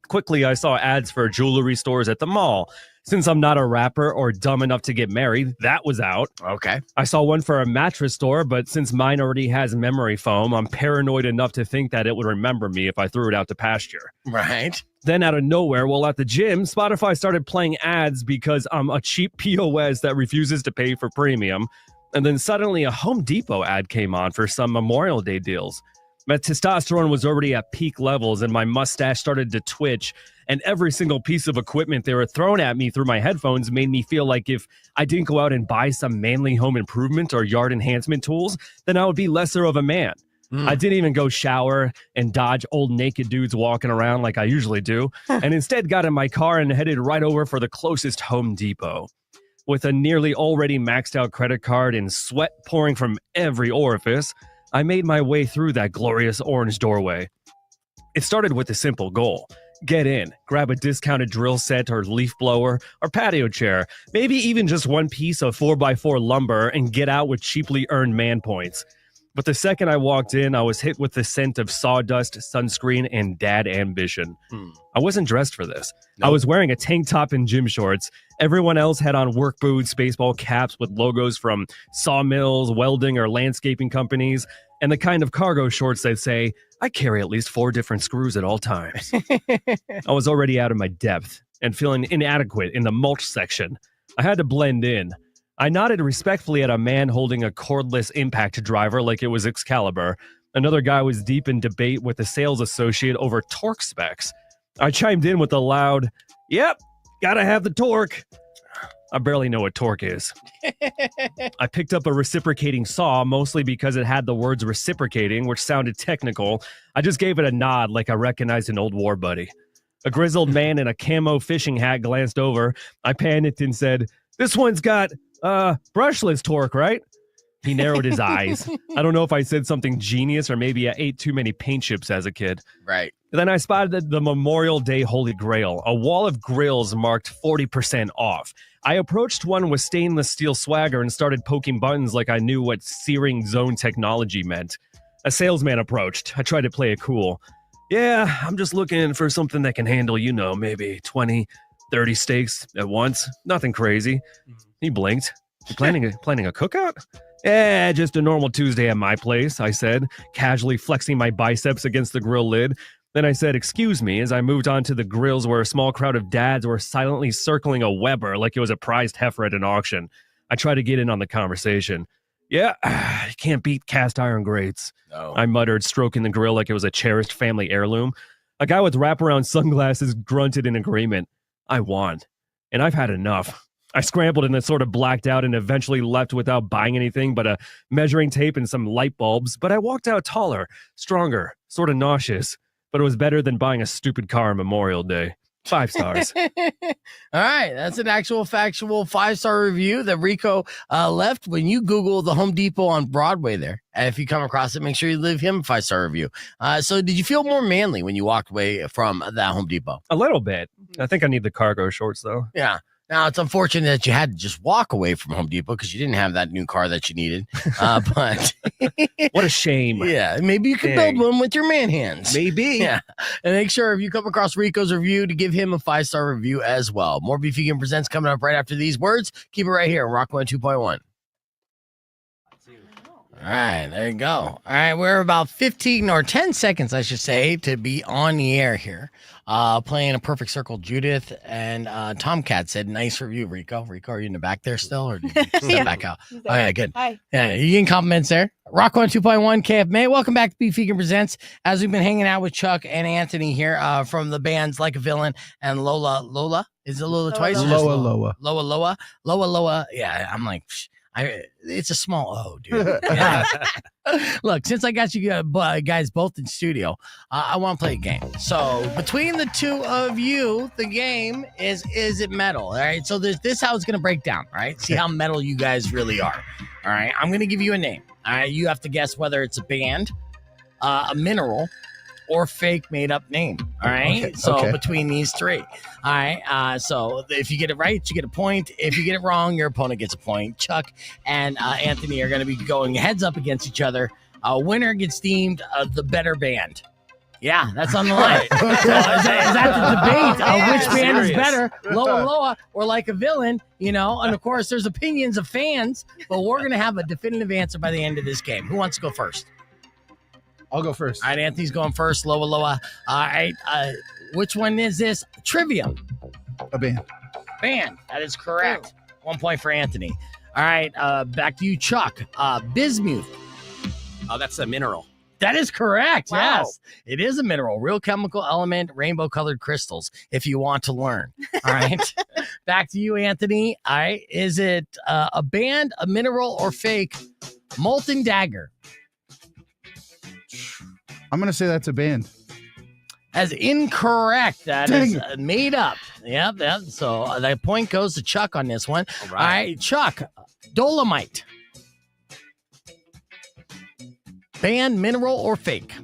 D: Quickly, I saw ads for jewelry stores at the mall, Since I'm not a rapper or dumb enough to get married, that was out.
C: Okay.
D: I saw one for a mattress store, but since mine already has memory foam, I'm paranoid enough to think that it would remember me if I threw it out to pasture.
C: Right.
D: Then out of nowhere, while at the gym, Spotify started playing ads because I'm a cheap POS that refuses to pay for premium. And then suddenly a Home Depot ad came on for some Memorial Day deals. My testosterone was already at peak levels and my mustache started to twitch. And every single piece of equipment they were throwing at me through my headphones made me feel like if I didn't go out and buy some manly home improvement or yard enhancement tools, then I would be lesser of a man. I didn't even go shower and dodge old naked dudes walking around like I usually do, and instead got in my car and headed right over for the closest Home Depot. With a nearly already maxed out credit card and sweat pouring from every orifice, I made my way through that glorious orange doorway. It started with a simple goal. Get in, grab a discounted drill set or leaf blower or patio chair, maybe even just one piece of 4x4 lumber, and get out with cheaply earned man points. But the second I walked in, I was hit with the scent of sawdust, sunscreen, and dad ambition. I wasn't dressed for this. Nope. I was wearing a tank top and gym shorts. Everyone else had on work boots, baseball caps with logos from sawmills, welding, or landscaping companies, and the kind of cargo shorts that say, I carry at least 4 different screws at all times. I was already out of my depth and feeling inadequate in the mulch section. I had to blend in. I nodded respectfully at a man holding a cordless impact driver like it was Excalibur. Another guy was deep in debate with a sales associate over torque specs. I chimed in with a loud, "Yep, gotta have the torque." I barely know what torque is. I picked up a reciprocating saw, mostly because it had the words reciprocating, which sounded technical. I just gave it a nod like I recognized an old war buddy. A grizzled man in a camo fishing hat glanced over. I panicked and said, "This one's got brushless torque, right?" He narrowed his eyes. I don't know if I said something genius or maybe I ate too many paint chips as a kid.
C: Right.
D: Then I spotted the Memorial Day Holy Grail, a wall of grills marked 40% off. I approached one with stainless steel swagger and started poking buttons like I knew what searing zone technology meant. A salesman approached. I tried to play it cool. "Yeah, I'm just looking for something that can handle, maybe 20, 30 steaks at once. Nothing crazy." He blinked. "You planning a cookout?" "Yeah, just a normal Tuesday at my place," I said, casually flexing my biceps against the grill lid. Then I said, "Excuse me," as I moved on to the grills where a small crowd of dads were silently circling a Weber like it was a prized heifer at an auction. I tried to get in on the conversation. "Yeah, you can't beat cast iron grates," I muttered, stroking the grill like it was a cherished family heirloom. A guy with wraparound sunglasses grunted in agreement. I won, and I've had enough. I scrambled and then sort of blacked out and eventually left without buying anything but a measuring tape and some light bulbs. But I walked out taller, stronger, sort of nauseous. But it was better than buying a stupid car on Memorial Day. 5 stars.
C: All right. That's an actual factual 5-star review that Rico left when you Google the Home Depot on Broadway there. And if you come across it, make sure you leave him a 5-star review. So did you feel more manly when you walked away from that Home Depot?
D: A little bit. I think I need the cargo shorts, though.
C: Yeah. Now, it's unfortunate that you had to just walk away from Home Depot because you didn't have that new car that you needed. But
D: what a shame.
C: Yeah, maybe you could build one with your man hands.
D: Maybe.
C: Yeah. And make sure if you come across Rico's review to give him a 5-star review as well. More Beef Vegan Presents coming up right after these words. Keep it right here on Rock 102.1. All right, there you go. All right, we're about 15 or 10 seconds, I should say, to be on the air here. Playing a perfect circle, Judith and Tomcat said, "Nice review, Rico." Rico, are you in the back there still, or did you step back out? Oh, yeah, good.
G: Hi.
C: Yeah, you getting compliments there. Rock 102.1 KFMA. Welcome back to Beef Vegan Presents. As we've been hanging out with Chuck and Anthony here from the bands Like a Villain and Lola. Lola? Is it Lola twice? Lola. Yeah, I'm like, it's a small O, dude. Yeah. Look, since I got you guys both in studio, I want to play a game. So between the two of you, the game is it metal? All right. So this is how it's going to break down. All right. See how metal you guys really are. All right. I'm going to give you a name. All right. You have to guess whether it's a band, a mineral, or fake made up name. All right. Okay. So between these three. All right. So if you get it right, you get a point. If you get it wrong, your opponent gets a point. Chuck and Anthony are going to be going heads up against each other. Winner gets deemed the better band. Yeah, that's on the line. So is that the debate of which band is better, Loa Loa or Like a Villain? You know, and of course, there's opinions of fans, but we're going to have a definitive answer by the end of this game. Who wants to go first?
E: I'll go first.
C: All right, Anthony's going first. Loa Loa. All right, which one is this? Trivia.
E: A band.
C: Band. That is correct. 1 point for Anthony. All right, back to you, Chuck. Bismuth.
F: Oh, that's a mineral.
C: That is correct.
G: Wow.
C: Yes, it is a mineral, real chemical element, rainbow-colored crystals. If you want to learn, all right. Back to you, Anthony. All right, is it a band, a mineral, or fake? Molten Dagger.
E: I'm gonna say that's a band.
C: As incorrect. That
E: Dang
C: is made up. Yep. So that point goes to Chuck on this one.
F: All
C: All right, Chuck. Dolomite. Band, mineral, or fake?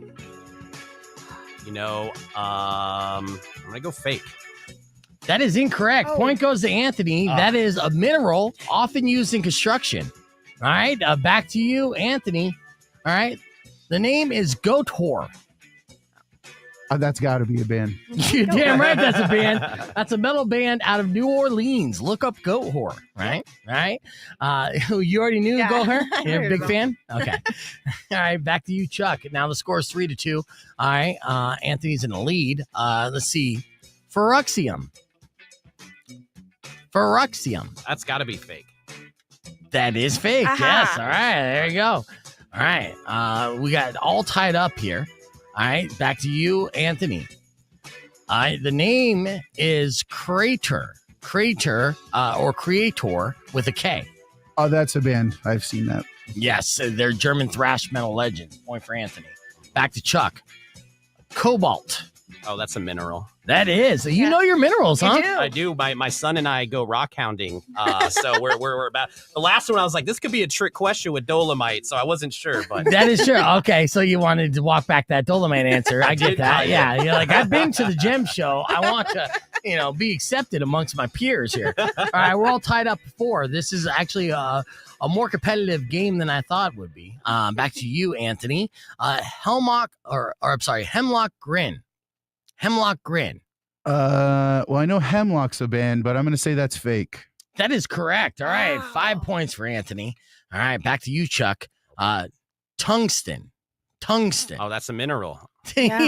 F: You know, I'm gonna go fake.
C: That is incorrect.
G: Oh.
C: Point goes to Anthony. That is a mineral often used in construction. All right. Back to you, Anthony. All right. The name is Goat Whore.
E: That's got to be a band.
C: You're damn right that's a band. That's a metal band out of New Orleans. Look up Goat Whore, right? Right? You already knew
G: Yeah,
C: Goat Whore?
G: I
C: You're a
G: heard
C: big
G: about
C: fan? Okay. All right, back to you, Chuck. Now the score is 3-2. All right, Anthony's in the lead. Let's see. Feruxium.
F: That's got to be fake.
C: That is fake.
G: Aha.
C: Yes. All right, there you go. All right, we got it all tied up here. All right, back to you, Anthony. All right, the name is Crater or Creator with a K.
E: Oh, that's a band. I've seen that.
C: Yes, they're German thrash metal legends. Point for Anthony. Back to Chuck. Cobalt.
F: Oh, that's a mineral.
C: That is. You
G: Yeah.
C: know your minerals,
G: You
C: huh?
G: do.
F: I do. My son and I go rock hounding. So we're about the last one. I was like, this could be a trick question with Dolomite, so I wasn't sure, but
C: That is true. Okay, so you wanted to walk back that Dolomite answer. I get
F: did,
C: that.
F: I did.
C: Yeah, you're like, I've been to the gem show. I want to, be accepted amongst my peers here. All right, we're all tied up 4. This is actually a more competitive game than I thought it would be. Back to you, Anthony. Hemlock Grin. Hemlock Grin.
E: Well, I know Hemlock's a band, but I'm gonna say that's fake.
C: That is correct. All right,
G: Wow.
C: 5 points for Anthony. All right, back to you, Chuck. Tungsten.
F: oh, that's a mineral.
G: Yeah.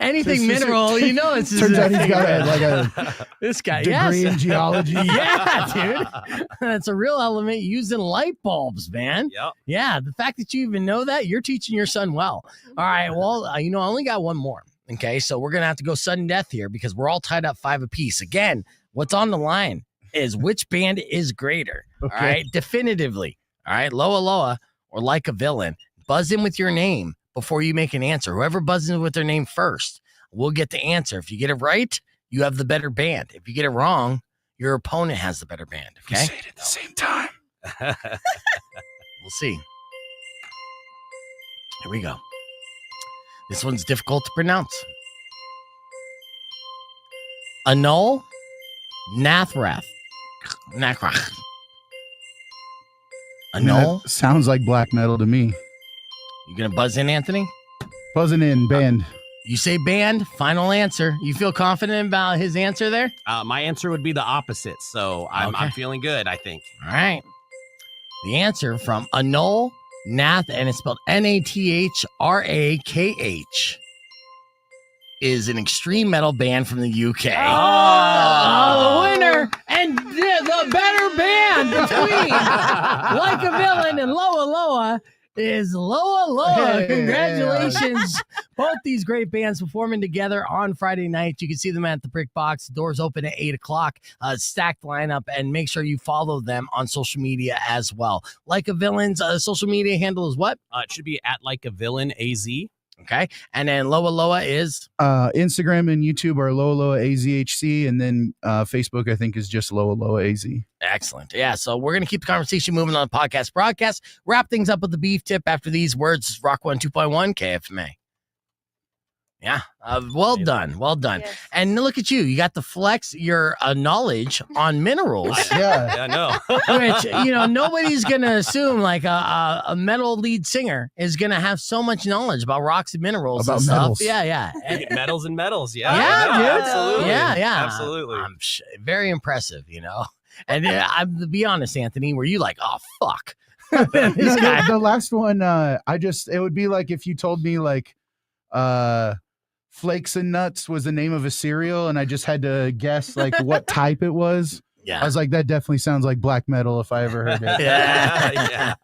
C: Anything
E: This is-
C: mineral, it's
E: Turns out he's got a
C: this guy.
E: degree
C: Yes.
E: in geology.
C: Yeah, dude. That's a real element used in light bulbs, man.
F: Yep.
C: Yeah, the fact that you even know that, you're teaching your son well. All right, well, I only got one more. Okay, so we're going to have to go sudden death here because we're all tied up 5 apiece. Again, what's on the line is which band is greater.
E: Okay.
C: All right, definitively. All right, Loa Loa or Like a Villain. Buzz in with your name before you make an answer. Whoever buzzes in with their name first will get the answer. If you get it right, you have the better band. If you get it wrong, your opponent has the better band.
E: We
C: Okay,
E: say it at the same time.
C: we'll see. Here we go. This one's difficult to pronounce. Anul Nathrach. Nakrach.
E: I mean,
C: Anul.
E: that sounds like black metal to me.
C: You gonna buzz in, Anthony?
E: Buzzing in band.
C: You say band. Final answer. You feel confident about his answer there?
F: My answer would be the opposite. So I'm
C: Okay.
F: feeling good, I think.
C: All right. The answer from Anul Nath, and it's spelled Nathrach, is an extreme metal band from the UK.
G: Oh.
C: The winner and the better band between Like a Villain and Loa Loa is Loa Loa.
E: Hey.
C: Congratulations. Both these great bands performing together on Friday night. You can see them at the Brick Box. The doors open at 8 o'clock. Stacked lineup, and make sure you follow them on social media as well. Like a Villain's social media handle is what?
F: It should be at Like a Villain AZ.
C: Okay. And then Loa Loa is
E: Instagram and YouTube are Loa Loa AZHC, and then Facebook I think is just Loa Loa AZ.
C: excellent. Yeah. So we're going to keep the conversation moving on the podcast broadcast. Wrap things up with the beef tip after these words. Rock 1 2.1 KFMA. Yeah. Well done. Well done.
G: Yes.
C: And look at you. You got to flex your knowledge on minerals.
E: Yeah.
F: Yeah, no.
C: Which, nobody's going to assume like a metal lead singer is going to have so much knowledge about rocks and minerals
E: About
C: and
E: metals.
C: stuff. Yeah.
F: Metals and metals. Yeah.
C: Yeah,
F: no,
C: dude.
F: Absolutely.
C: Yeah.
F: Absolutely.
C: I'm very impressive, And I'm to be honest, Anthony, were you like, oh, fuck. This guy.
E: The last one, it would be like if you told me like Flakes and Nuts was the name of a cereal and I just had to guess like what type it was.
C: Yeah.
E: I was like, that definitely sounds like black metal if I ever heard it.
C: Yeah.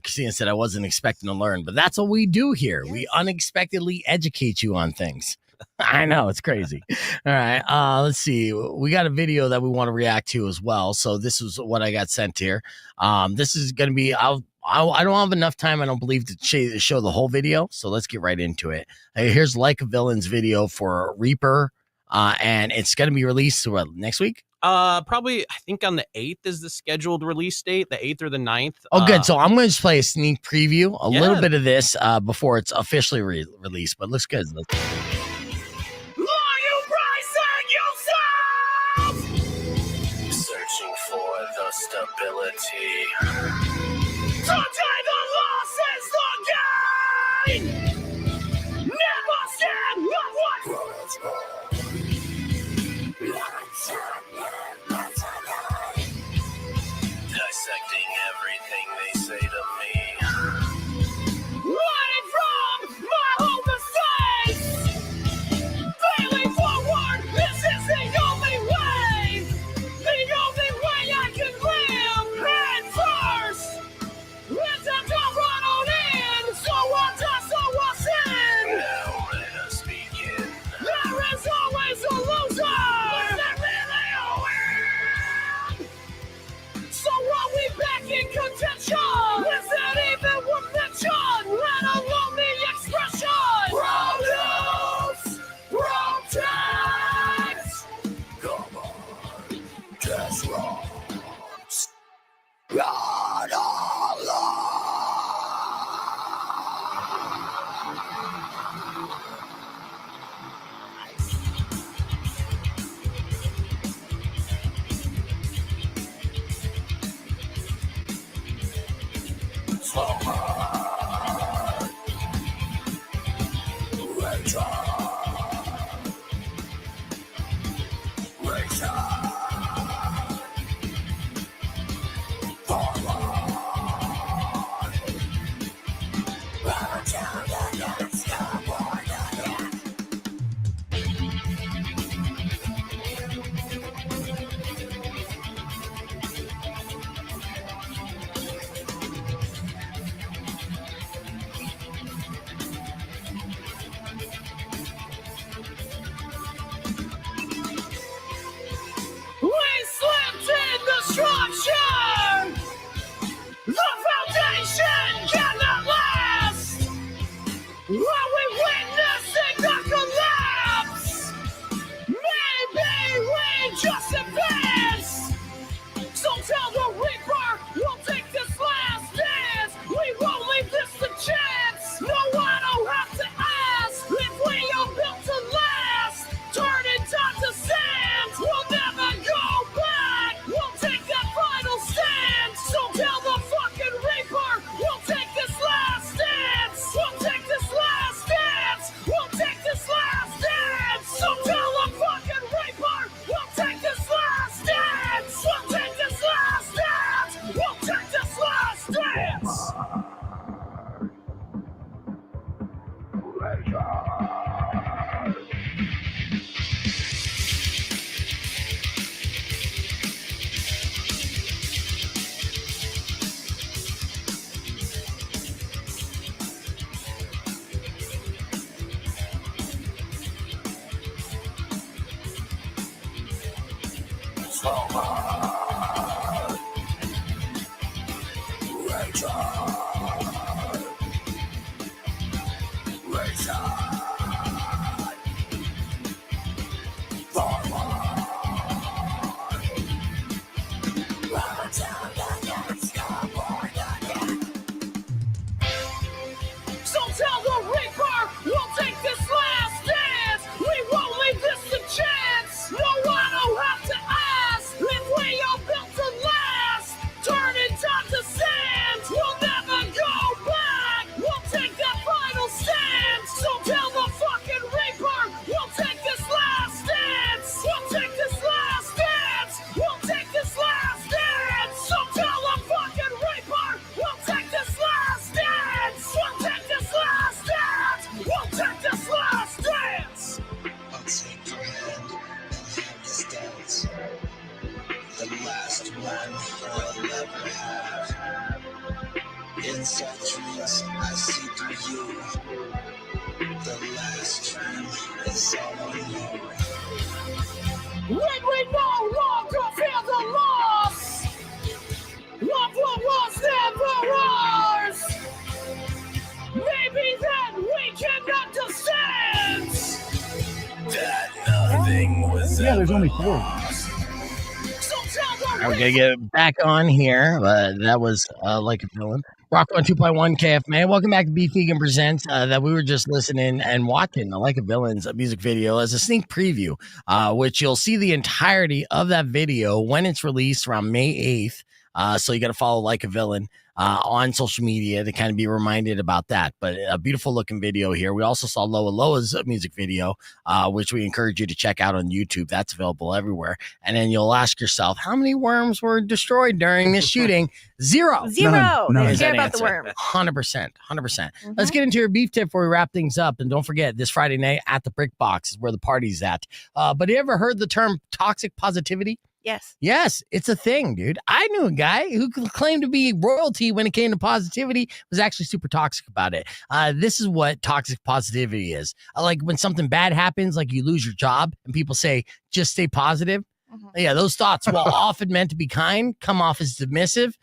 C: Christina said I wasn't expecting to learn, but that's what we do here.
G: Yes.
C: We unexpectedly educate you on things. I know, it's crazy. All right. Let's see. We got a video that we want to react to as well. So this is what I got sent here. This is going to be, I don't have enough time, I don't believe, to show the whole video. So let's get right into it. Here's Like a Villain's video for Reaper. And it's going to be released next week?
F: Probably, I think on the 8th is the scheduled release date, the 8th or the 9th.
C: Oh, good. So I'm going to just play a sneak preview, a little
F: Yeah.
C: bit of this before it's officially released, but it looks good.
H: Searching for the stability. Today the loss is the gain. Never stand up what dissecting everything they say to me. Running from my own mistakes. Failing forward, this is the only way. The only way I can live head first. Let them come run on in. So what does so what's in? Now let us begin. There is always a loser. Is there really a win? So are we back in contention? Is it even worth mention? Let alone the expression. Produce, protect. Come on, just rocks. God Allah. We slipped in the structure. The foundation cannot last. Are we witnessing the collapse? Maybe we just advance. So tell the Reaper we'll take this last dance. We won't leave this to chance. No, I don't have to ask if we are built to last. Turn it down to sand. We'll never go back. We'll take that final stand. So tell the fucking Reaper we'll take this last dance. We'll take this last dance. We'll take this last dance. So tell the fucking Reaper we'll take this last dance. We'll take this last dance. We'll take this last dance. So tell the Reaper we'll take this I see through you. The last time is all on you. When we no longer feel the loss, love what was never ours. Maybe then we can understand that nothing was
E: there's only 4.
C: We're going to get back on here, but that was Like a Villain. Rock 102.1 KF, man. Welcome back to Beef Vegan Presents. That we were just listening and watching the Like a Villain's music video as a sneak preview, which you'll see the entirety of that video when it's released around May 8th. So you got to follow Like a Villain on social media to kind of be reminded about that. But a beautiful looking video here. We also saw Loa Loa's music video, which we encourage you to check out on YouTube. That's available everywhere. And then you'll ask yourself, how many worms were destroyed during this shooting? Zero.
E: None.
G: They care about the worm.
C: 100%. Let's get into your beef tip before we wrap things up. And don't forget, this Friday night at the Brick Box is where the party's at. But you ever heard the term toxic positivity?
G: Yes,
C: it's a thing, dude. I knew a guy who claimed to be royalty when it came to positivity, was actually super toxic about it. This is what toxic positivity is. Like when something bad happens, like you lose your job and people say, just stay positive. Yeah, those thoughts, while often meant to be kind, come off as dismissive,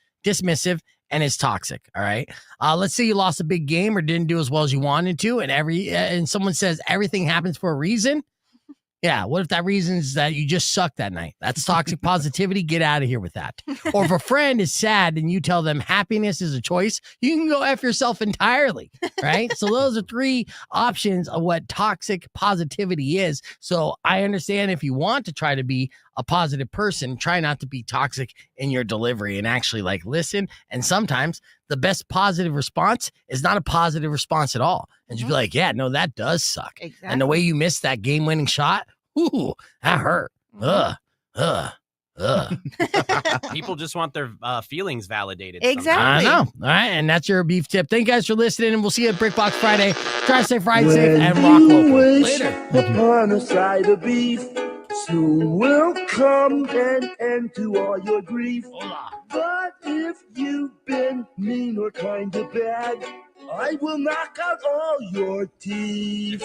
C: and it's toxic. All right. Let's say you lost a big game or didn't do as well as you wanted to, and someone says everything happens for a reason. Yeah, what if that reason is that you just sucked that night? That's toxic positivity. Get out of here with that. Or if a friend is sad and you tell them happiness is a choice, you can go F yourself entirely, right? So those are 3 options of what toxic positivity is. So I understand if you want to try to be a positive person, try not to be toxic in your delivery and actually like listen. And sometimes the best positive response is not a positive response at all. And you'd be like, yeah, no, that does suck.
G: exactly.
C: And the way you missed that game-winning shot, ooh, that hurt. Ugh.
F: People just want their feelings validated.
G: Exactly.
C: I know. All right, and that's your beef tip. Thank you guys for listening, and we'll see you at Brickbox Friday. Try to stay fried safe and rock local. Later.
H: Upon a side of beef, soon will come an end to all your grief.
C: Hola.
H: But if you've been mean or kind of bad, I will knock out all your teeth.